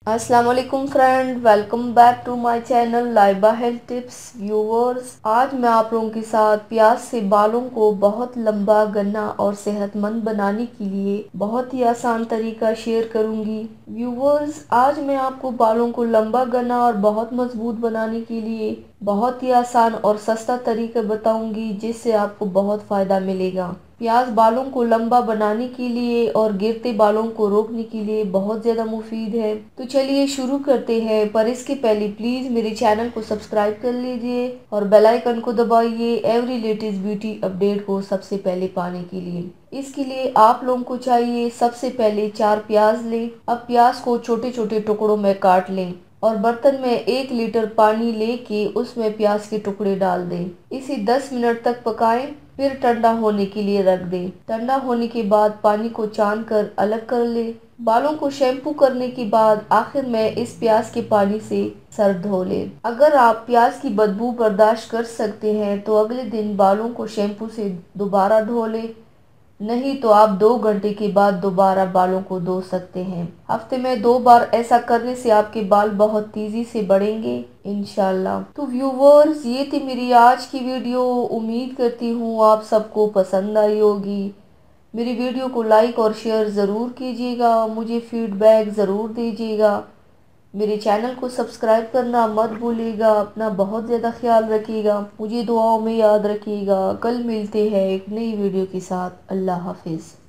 अस्सलाम वालेकुम friend, welcome back to my channel Laiba health tips. Viewers, आज मैं आप लोगों के साथ प्याज से बालों को बहुत लंबा, घना और सेहतमंद बनाने के लिए बहुत ही आसान तरीका शेयर करूंगी। व्यूवर्स, आज मैं आपको बालों को लंबा, घना और बहुत मजबूत बनाने के लिए बहुत ही आसान और सस्ता तरीका बताऊंगी, जिससे आपको बहुत फायदा मिलेगा। प्याज बालों को लंबा बनाने के लिए और गिरते बालों को रोकने के लिए बहुत ज़्यादा मुफीद है। तो चलिए शुरू करते हैं, पर इसके पहले प्लीज़ मेरे चैनल को सब्सक्राइब कर लीजिए और बेल आइकन को दबाइए एवरी लेटेस्ट ब्यूटी अपडेट को सबसे पहले पाने के लिए। इसके लिए आप लोगों को चाहिए, सबसे पहले 4 प्याज लें। अब प्याज को छोटे छोटे टुकड़ों में काट लें और बर्तन में 1 लीटर पानी लेके उसमें प्याज के टुकड़े डाल दें। इसे 10 मिनट तक पकाएं, फिर ठंडा होने के लिए रख दें। ठंडा होने के बाद पानी को छान कर अलग कर लें। बालों को शैम्पू करने के बाद आखिर में इस प्याज के पानी से सर धो लें। अगर आप प्याज की बदबू बर्दाश्त कर सकते हैं तो अगले दिन बालों को शैम्पू से दोबारा धो लें, नहीं तो आप 2 घंटे के बाद दोबारा बालों को धो सकते हैं। हफ्ते में 2 बार ऐसा करने से आपके बाल बहुत तेजी से बढ़ेंगे इंशाल्लाह। तो व्यूवर्स, ये थी मेरी आज की वीडियो। उम्मीद करती हूँ आप सबको पसंद आई होगी। मेरी वीडियो को लाइक और शेयर ज़रूर कीजिएगा, मुझे फीडबैक ज़रूर दीजिएगा। मेरे चैनल को सब्सक्राइब करना मत भूलिएगा। अपना बहुत ज़्यादा ख्याल रखिएगा, मुझे दुआओं में याद रखिएगा। कल मिलते हैं एक नई वीडियो के साथ। अल्लाह हाफिज़।